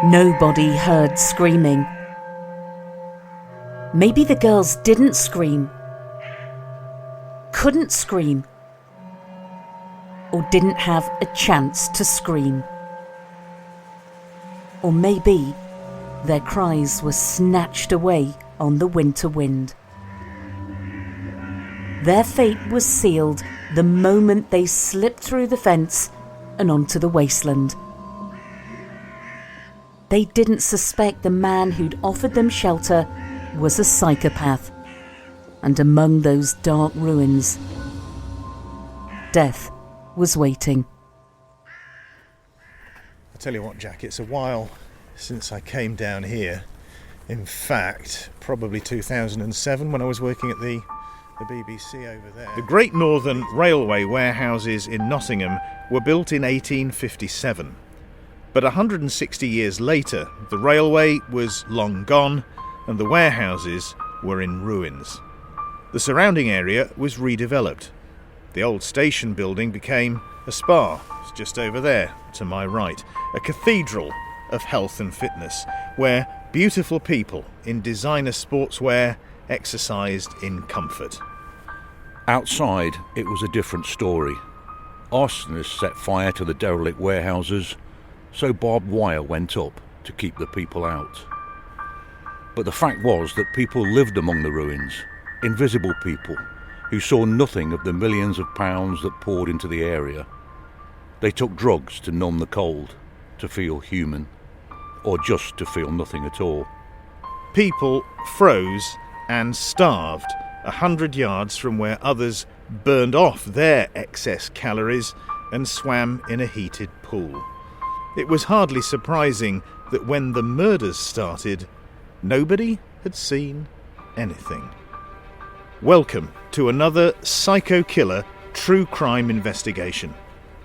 Nobody heard screaming. Maybe the girls didn't scream, couldn't scream, or didn't have a chance to scream. Or maybe their cries were snatched away on the winter wind. Their fate was sealed the moment they slipped through the fence and onto the wasteland. They didn't suspect the man who'd offered them shelter was a psychopath, and among those dark ruins, death was waiting. I tell you what, Jack, it's a while since I came down here. In fact, probably 2007 when I was working at the BBC over there. The Great Northern Railway warehouses in Nottingham were built in 1857. But 160 years later, the railway was long gone and the warehouses were in ruins. The surrounding area was redeveloped. The old station building became a spa. It's just over there, to my right. A cathedral of health and fitness, where beautiful people in designer sportswear exercised in comfort. Outside, it was a different story. Arsonists set fire to the derelict warehouses, so barbed wire went up to keep the people out. But the fact was that people lived among the ruins, invisible people, who saw nothing of the millions of pounds that poured into the area. They took drugs to numb the cold, to feel human, or just to feel nothing at all. People froze and starved 100 yards from where others burned off their excess calories and swam in a heated pool. It was hardly surprising that when the murders started, nobody had seen anything. Welcome to another Psycho Killer true crime investigation.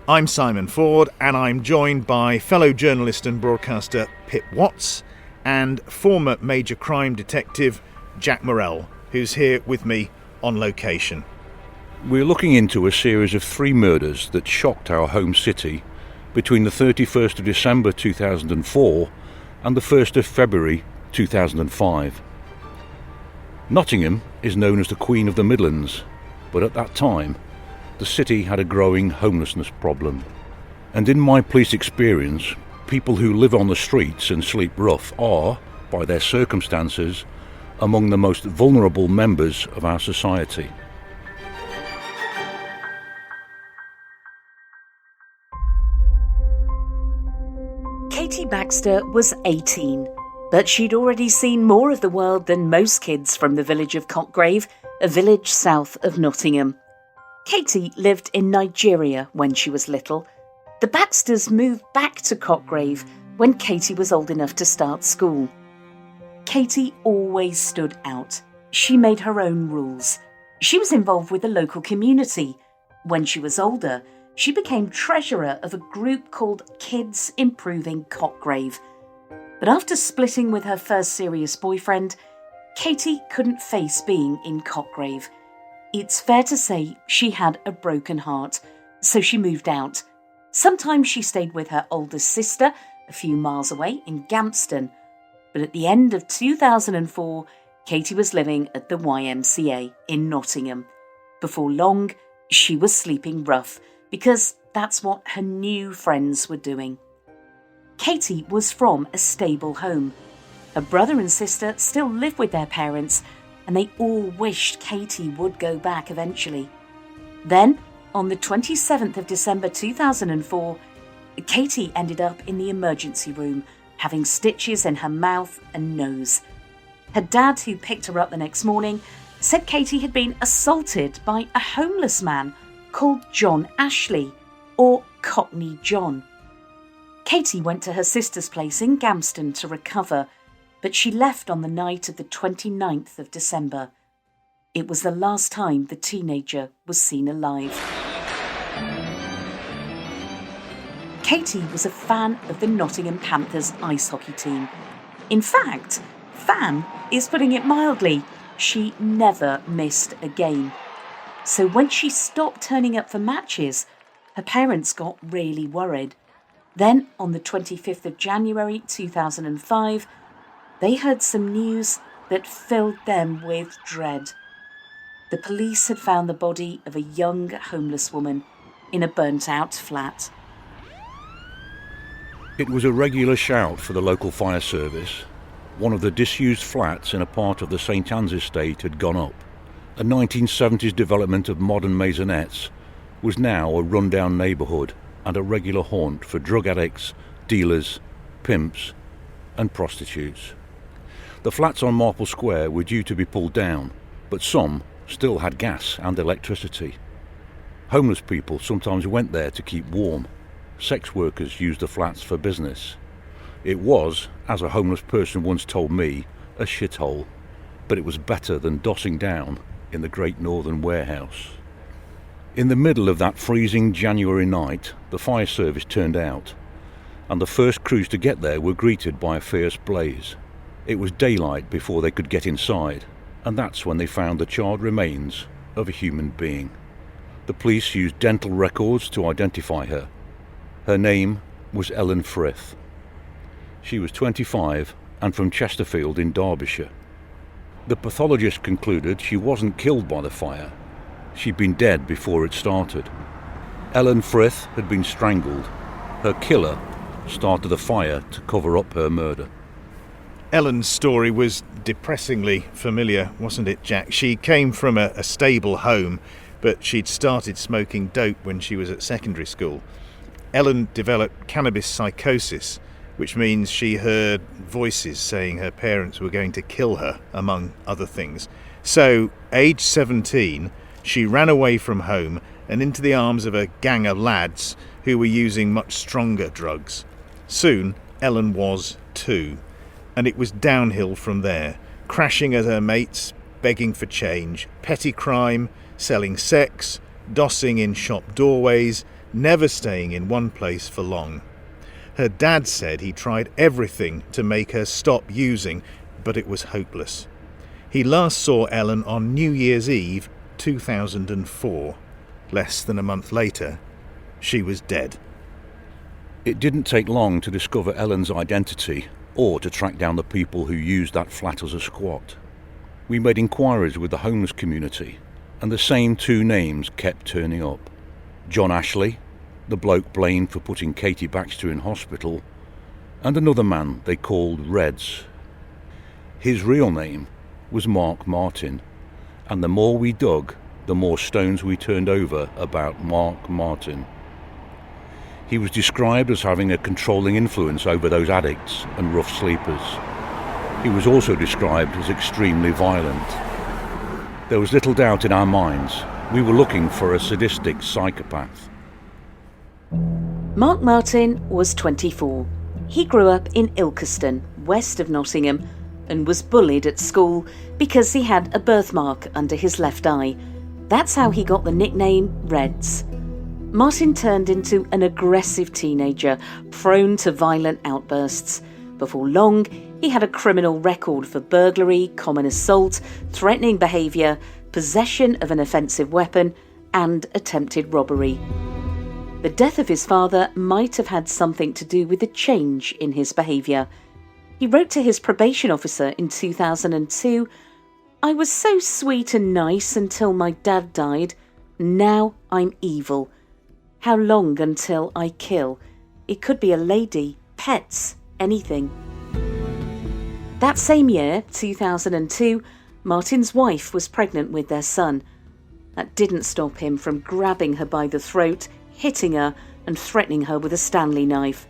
I'm Simon Ford, and I'm joined by fellow journalist and broadcaster Pip Watts and former major crime detective Jack Morrell, who's here with me on location. We're looking into a series of 3 murders that shocked our home city between the 31st of December 2004 and the 1st of February 2005. Nottingham is known as the Queen of the Midlands, but at that time, the city had a growing homelessness problem. And in my police experience, people who live on the streets and sleep rough are, by their circumstances, among the most vulnerable members of our society. Katie-Baxter was 18, but she'd already seen more of the world than most kids from the village of Cockgrave, a village south of Nottingham. Katie lived in Nigeria when she was little. The Baxters moved back to Cockgrave when Katie was old enough to start school. Katie always stood out. She made her own rules. She was involved with the local community. When she was older, she became treasurer of a group called Kids Improving Cockgrave. But after splitting with her first serious boyfriend, Katie couldn't face being in Cockgrave. It's fair to say she had a broken heart, so she moved out. Sometimes she stayed with her older sister a few miles away in Gampston. But at the end of 2004, Katie was living at the YMCA in Nottingham. Before long, she was sleeping rough because that's what her new friends were doing. Katie was from a stable home. Her brother and sister still lived with their parents, and they all wished Katie would go back eventually. Then, on the 27th of December 2004, Katie ended up in the emergency room, having stitches in her mouth and nose. Her dad, who picked her up the next morning, said Katie had been assaulted by a homeless man called John Ashley, or Cockney John. Katie went to her sister's place in Gampston to recover, but she left on the night of the 29th of December. It was the last time the teenager was seen alive. Katie was a fan of the Nottingham Panthers ice hockey team. In fact, fan is putting it mildly. She never missed a game. So when she stopped turning up for matches, her parents got really worried. Then, on the 25th of January 2005, they heard some news that filled them with dread. The police had found the body of a young homeless woman in a burnt-out flat. It was a regular shout for the local fire service. One of the disused flats in a part of the St Anne's estate had gone up. A 1970s development of modern maisonettes was now a run-down neighbourhood and a regular haunt for drug addicts, dealers, pimps and prostitutes. The flats on Marple Square were due to be pulled down, but some still had gas and electricity. Homeless people sometimes went there to keep warm. Sex workers used the flats for business. It was, as a homeless person once told me, a shithole, but it was better than dossing down in the Great Northern Warehouse. In the middle of that freezing January night, the fire service turned out, and the first crews to get there were greeted by a fierce blaze. It was daylight before they could get inside, and that's when they found the charred remains of a human being. The police used dental records to identify her. Her name was Ellen-frith. She was 25 and from Chesterfield in Derbyshire. The pathologist concluded she wasn't killed by the fire. She'd been dead before it started. Ellen-frith had been strangled. Her killer started the fire to cover up her murder. Ellen's story was depressingly familiar, wasn't it, Jack? She came from a stable home, but she'd started smoking dope when she was at secondary school. Ellen developed cannabis psychosis, which means she heard voices saying her parents were going to kill her, among other things. So, age 17, she ran away from home and into the arms of a gang of lads who were using much stronger drugs. Soon, Ellen was too, and it was downhill from there, crashing at her mates, begging for change, petty crime, selling sex, dossing in shop doorways, never staying in one place for long. Her dad said he tried everything to make her stop using, but it was hopeless. He last saw Ellen on New Year's Eve 2004. Less than a month later, she was dead. It didn't take long to discover Ellen's identity or to track down the people who used that flat as a squat. We made inquiries with the homeless community, and the same two names kept turning up. John Ashley, the bloke blamed for putting Katie-Baxter in hospital, and another man they called Reds. His real name was Mark Martin, and the more we dug, the more stones we turned over about Mark Martin. He was described as having a controlling influence over those addicts and rough sleepers. He was also described as extremely violent. There was little doubt in our minds. We were looking for a sadistic psychopath. Mark Martin was 24. He grew up in Ilkeston, west of Nottingham, and was bullied at school because he had a birthmark under his left eye. That's how he got the nickname Reds. Martin turned into an aggressive teenager, prone to violent outbursts. Before long, he had a criminal record for burglary, common assault, threatening behaviour, possession of an offensive weapon, and attempted robbery. The death of his father might have had something to do with the change in his behaviour. He wrote to his probation officer in 2002, "I was so sweet and nice until my dad died. Now I'm evil. How long until I kill? It could be a lady, pets, anything." That same year, 2002, Martin's wife was pregnant with their son. That didn't stop him from grabbing her by the throat, hitting her and threatening her with a Stanley knife.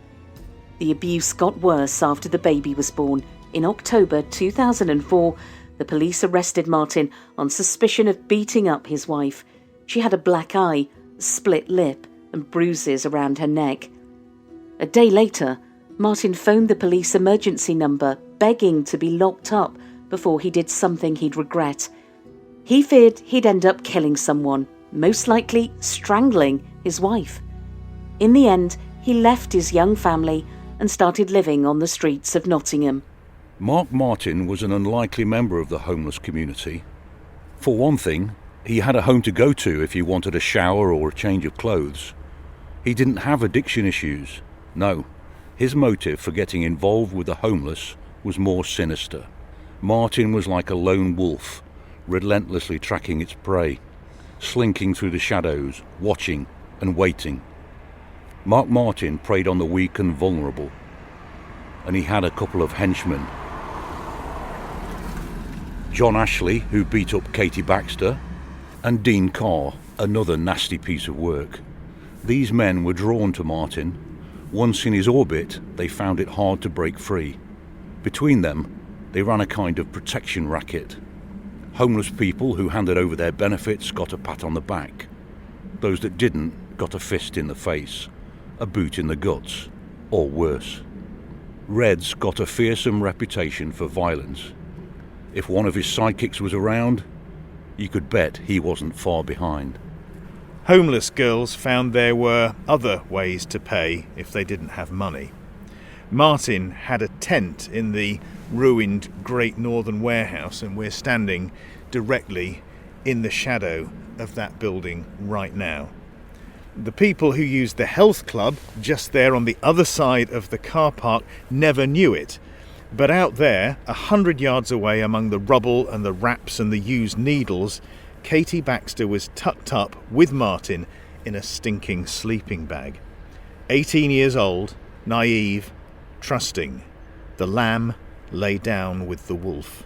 The abuse got worse after the baby was born. In October 2004, the police arrested Martin on suspicion of beating up his wife. She had a black eye, a split lip and bruises around her neck. A day later, Martin phoned the police emergency number, begging to be locked up before he did something he'd regret. He feared he'd end up killing someone, most likely strangling his wife. In the end, he left his young family and started living on the streets of Nottingham. Mark Martin was an unlikely member of the homeless community. For one thing, he had a home to go to if he wanted a shower or a change of clothes. He didn't have addiction issues, No, his motive for getting involved with the homeless was more sinister. Martin was like a lone wolf, relentlessly tracking its prey, slinking through the shadows, watching and waiting. Mark Martin preyed on the weak and vulnerable, and he had a couple of henchmen. John Ashley, who beat up Katie-Baxter, and Dean-Carr, another nasty piece of work. These men were drawn to Martin. Once in his orbit, they found it hard to break free. Between them, they ran a kind of protection racket. Homeless people who handed over their benefits got a pat on the back. Those that didn't got a fist in the face, a boot in the guts, or worse. Reds got a fearsome reputation for violence. If one of his sidekicks was around, you could bet he wasn't far behind. Homeless girls found there were other ways to pay if they didn't have money. Martin had a tent in the ruined Great Northern Warehouse, and we're standing directly in the shadow of that building right now. The people who used the health club just there on the other side of the car park never knew it. But out there, 100 yards away among the rubble and the wraps and the used needles, Katie-Baxter was tucked up with Martin in a stinking sleeping bag. 18 years old, naive, trusting. The lamb lay down with the wolf.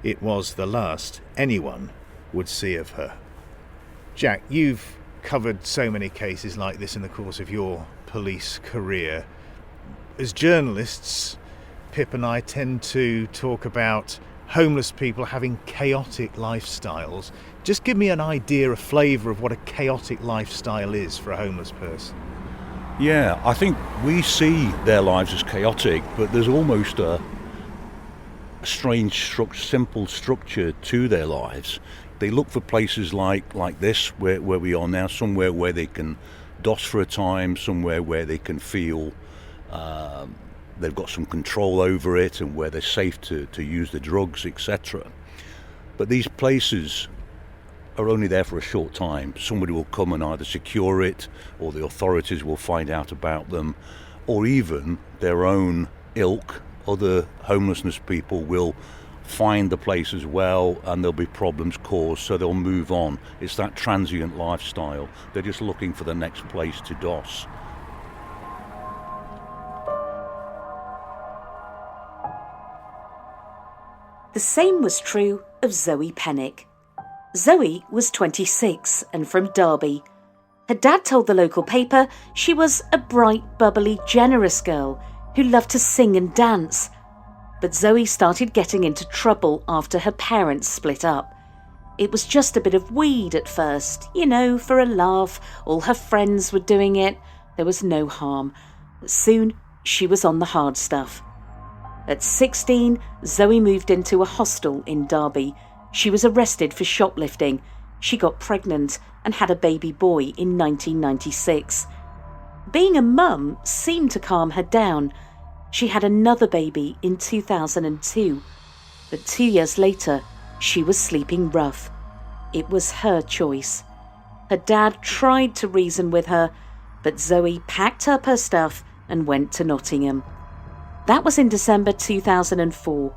It was the last anyone would see of her. Jack, you've covered so many cases like this in the course of your police career. As journalists, Pip and I tend to talk about homeless people having chaotic lifestyles. Just give me an idea, a flavour of what a chaotic lifestyle is for a homeless person. Yeah, I think we see their lives as chaotic, but there's almost a strange, simple structure to their lives. They look for places like this, where we are now, somewhere where they can doss for a time, somewhere where they can feel they've got some control over it and where they're safe to use the drugs, etc. But these places are only there for a short time. Somebody will come and either secure it, or the authorities will find out about them, or even their own ilk, other homelessness people will find the place as well, and there'll be problems caused, so they'll move on. It's that transient lifestyle. They're just looking for the next place to doss. The same was true of Zoe-Pennick. Zoe was 26 and from Derby. Her dad told the local paper she was a bright, bubbly, generous girl who loved to sing and dance. But Zoe started getting into trouble after her parents split up. It was just a bit of weed at first, for a laugh. All her friends were doing it. There was no harm. But soon she was on the hard stuff. At 16, Zoe moved into a hostel in Derby. She was arrested for shoplifting. She got pregnant and had a baby boy in 1996. Being a mum seemed to calm her down. She had another baby in 2002. But 2 years later, she was sleeping rough. It was her choice. Her dad tried to reason with her, but Zoe packed up her stuff and went to Nottingham. That was in December 2004.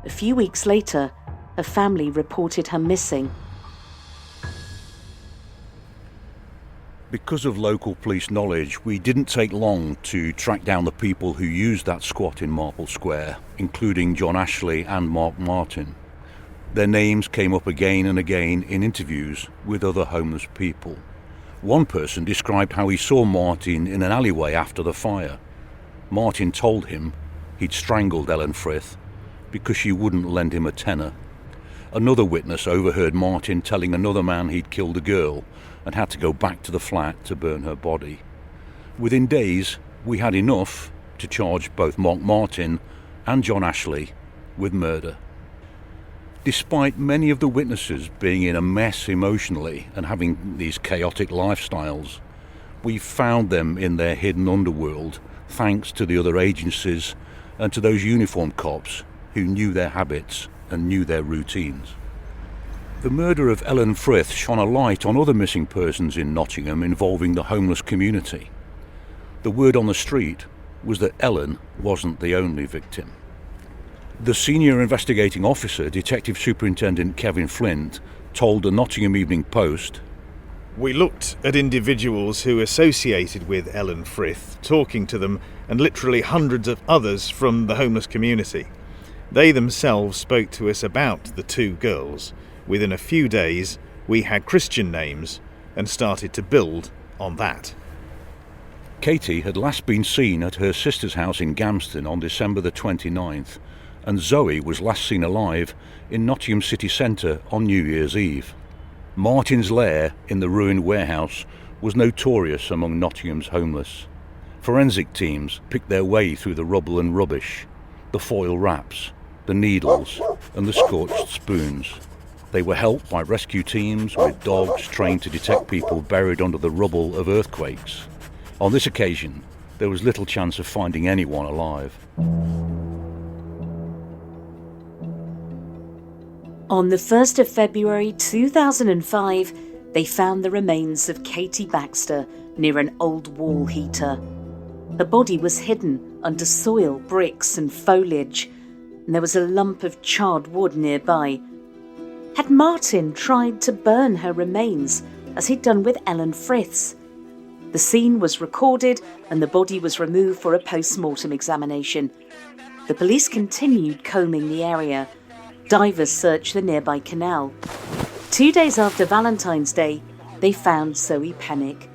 A few weeks later, her family reported her missing. Because of local police knowledge, we didn't take long to track down the people who used that squat in Marple Square, including John Ashley and Mark Martin. Their names came up again and again in interviews with other homeless people. One person described how he saw Martin in an alleyway after the fire. Martin told him he'd strangled ellen-frith because she wouldn't lend him a tenner. Another witness overheard Martin telling another man he'd killed a girl and had to go back to the flat to burn her body. Within days, we had enough to charge both Mark Martin and John Ashley with murder. Despite many of the witnesses being in a mess emotionally and having these chaotic lifestyles, we found them in their hidden underworld thanks to the other agencies and to those uniformed cops who knew their habits and knew their routines. The murder of ellen-frith shone a light on other missing persons in Nottingham involving the homeless community. The word on the street was that Ellen wasn't the only victim. The senior investigating officer, Detective Superintendent Kevin Flint, told the Nottingham Evening Post, "We looked at individuals who associated with ellen-frith, talking to them, and literally hundreds of others from the homeless community. They themselves spoke to us about the two girls. Within a few days, we had Christian names and started to build on that." Katie had last been seen at her sister's house in Gamston on December the 29th, and Zoe was last seen alive in Nottingham city centre on New Year's Eve. Martin's lair in the ruined warehouse was notorious among Nottingham's homeless. Forensic teams picked their way through the rubble and rubbish, the foil wraps, the needles and the scorched spoons. They were helped by rescue teams with dogs trained to detect people buried under the rubble of earthquakes. On this occasion, there was little chance of finding anyone alive. On the 1st of February 2005, they found the remains of Katie-Baxter near an old wall heater. Her body was hidden under soil, bricks and foliage, and there was a lump of charred wood nearby. Had Martin tried to burn her remains, as he'd done with ellen-frith's? The scene was recorded and the body was removed for a post-mortem examination. The police continued combing the area. Divers searched the nearby canal. 2 days after Valentine's Day, they found Zoe-Pennick.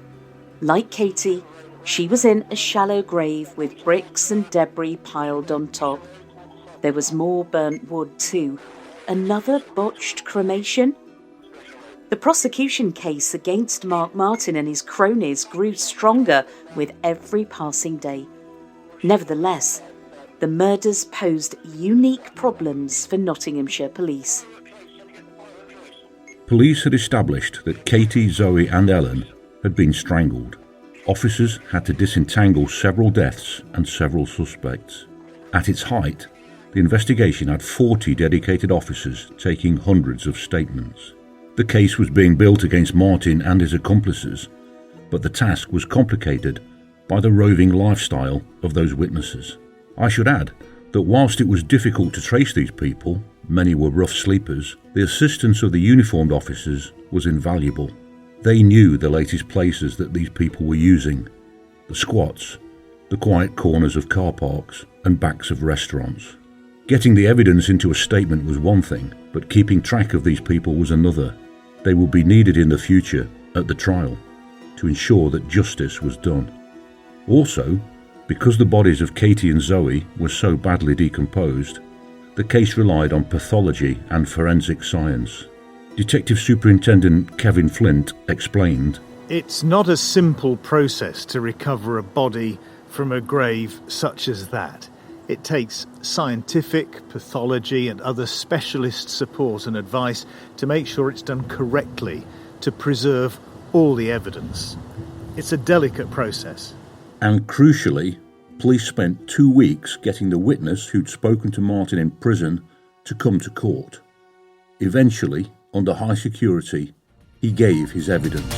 Like Katie, she was in a shallow grave with bricks and debris piled on top. There was more burnt wood too. Another botched cremation? The prosecution case against Mark Martin and his cronies grew stronger with every passing day. Nevertheless, the murders posed unique problems for Nottinghamshire police. Police had established that Katie, Zoe and Ellen had been strangled. Officers had to disentangle several deaths and several suspects. At its height, the investigation had 40 dedicated officers taking hundreds of statements. The case was being built against Martin and his accomplices, but the task was complicated by the roving lifestyle of those witnesses. I should add that whilst it was difficult to trace these people, many were rough sleepers, the assistance of the uniformed officers was invaluable. They knew the latest places that these people were using: the squats, the quiet corners of car parks and backs of restaurants. Getting the evidence into a statement was one thing, but keeping track of these people was another. They would be needed in the future at the trial to ensure that justice was done. Also, because the bodies of Katie and Zoe were so badly decomposed, the case relied on pathology and forensic science. Detective Superintendent Kevin Flint explained, "It's not a simple process to recover a body from a grave such as that. It takes scientific, pathology and other specialist support and advice to make sure it's done correctly, to preserve all the evidence. It's a delicate process." And crucially, police spent 2 weeks getting the witness who'd spoken to Martin in prison to come to court. Eventually, under high security, he gave his evidence.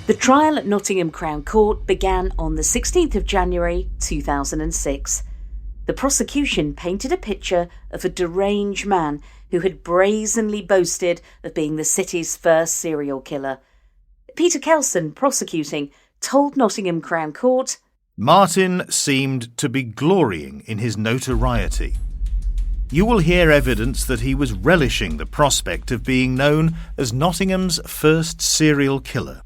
The trial at Nottingham Crown Court began on the 16th of January 2006. The prosecution painted a picture of a deranged man who had brazenly boasted of being the city's first serial killer. Peter Kelson, prosecuting, told Nottingham Crown Court, "Martin seemed to be glorying in his notoriety. You will hear evidence that he was relishing the prospect of being known as Nottingham's first serial killer.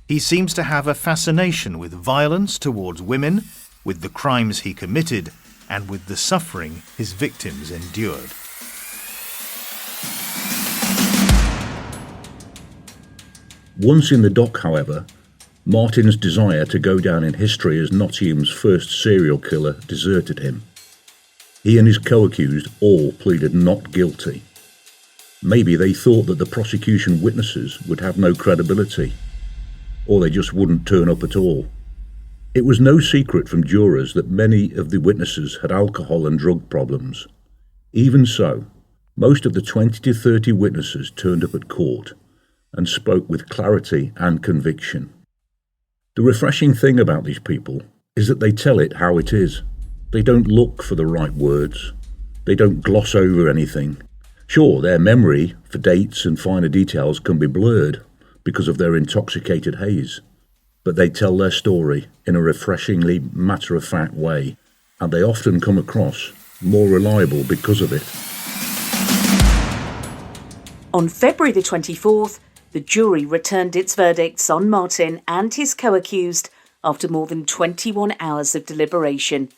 He seems to have a fascination with violence towards women, with the crimes he committed, and with the suffering his victims endured." Once in the dock, however, Martin's desire to go down in history as Nottingham's first serial killer deserted him. He and his co-accused all pleaded not guilty. Maybe they thought that the prosecution witnesses would have no credibility, or they just wouldn't turn up at all. It was no secret from jurors that many of the witnesses had alcohol and drug problems. Even so, Most of the 20 to 30 witnesses turned up at court and spoke with clarity and conviction. The refreshing thing about these people is that they tell it how it is. They don't look for the right words. They don't gloss over anything. Sure, their memory for dates and finer details can be blurred because of their intoxicated haze, but they tell their story in a refreshingly matter-of-fact way, and they often come across more reliable because of it. On February the 24th, the jury returned its verdicts on Martin and his co-accused after more than 21 hours of deliberation.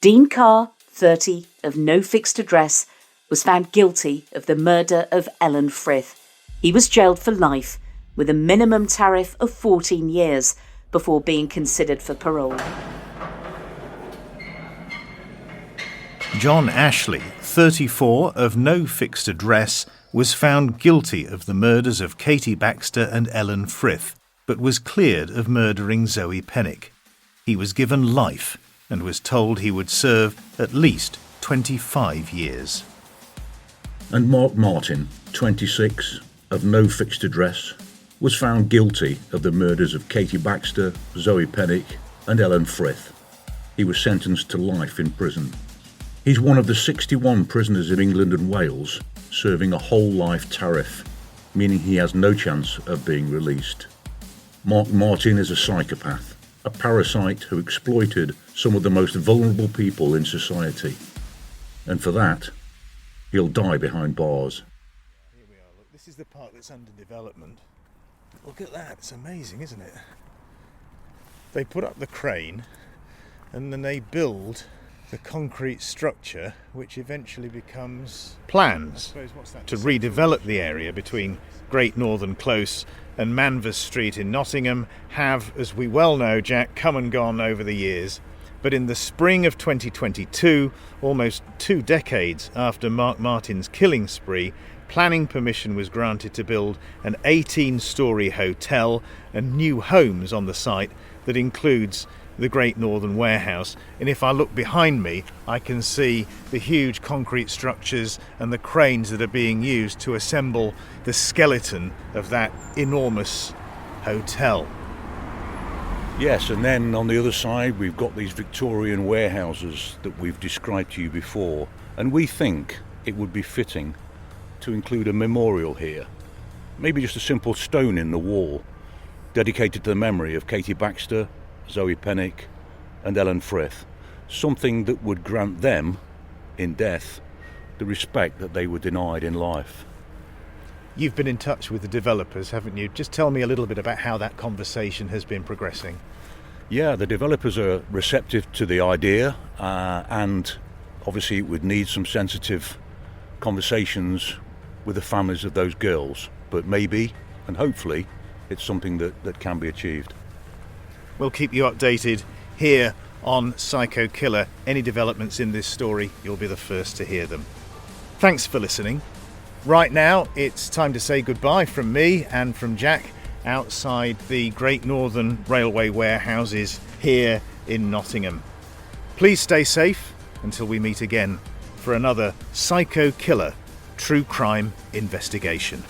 Dean-Carr, 30, of no fixed address, was found guilty of the murder of ellen-frith. He was jailed for life, with a minimum tariff of 14 years, before being considered for parole. John Ashley, 34, of no fixed address, was found guilty of the murders of Katie-Baxter and ellen-frith, but was cleared of murdering Zoe-Pennick. He was given life and was told he would serve at least 25 years. And Mark Martin, 26, of no fixed address, was found guilty of the murders of Katie-Baxter, Zoe-Pennick and ellen-frith. He was sentenced to life in prison. He's one of the 61 prisoners in England and Wales serving a whole-life-tariff, meaning he has no chance of being released. Mark Martin is a psychopath, a parasite who exploited some of the most vulnerable people in society. And for that, he'll die behind bars. Here we are, look, this is the part that's under development. Look at that, it's amazing, isn't it? They put up the crane and then they build the concrete structure which eventually becomes plans to redevelop the area between Great Northern Close and Manvers Street in Nottingham have, as we well know, Jack, come and gone over the years. But in the spring of 2022, almost 2 decades after Mark Martin's killing spree, planning permission was granted to build an 18-storey hotel and new homes on the site that includes the Great Northern Warehouse. And if I look behind me, I can see the huge concrete structures and the cranes that are being used to assemble the skeleton of that enormous hotel. Yes, and then on the other side we've got these Victorian warehouses that we've described to you before, and we think it would be fitting to include a memorial here. Maybe just a simple stone in the wall dedicated to the memory of Katie-Baxter, Zoe-Pennick and ellen-frith, something that would grant them, in death, the respect that they were denied in life. You've been in touch with the developers, haven't you? Just tell me a little bit about how that conversation has been progressing. Yeah, the developers are receptive to the idea, and obviously it would need some sensitive conversations with the families of those girls, but maybe, and hopefully, it's something that can be achieved. We'll keep you updated here on Psycho Killer. Any developments in this story, you'll be the first to hear them. Thanks for listening. Right now, it's time to say goodbye from me and from Jack outside the Great Northern Railway warehouses here in Nottingham. Please stay safe until we meet again for another Psycho Killer true crime investigation.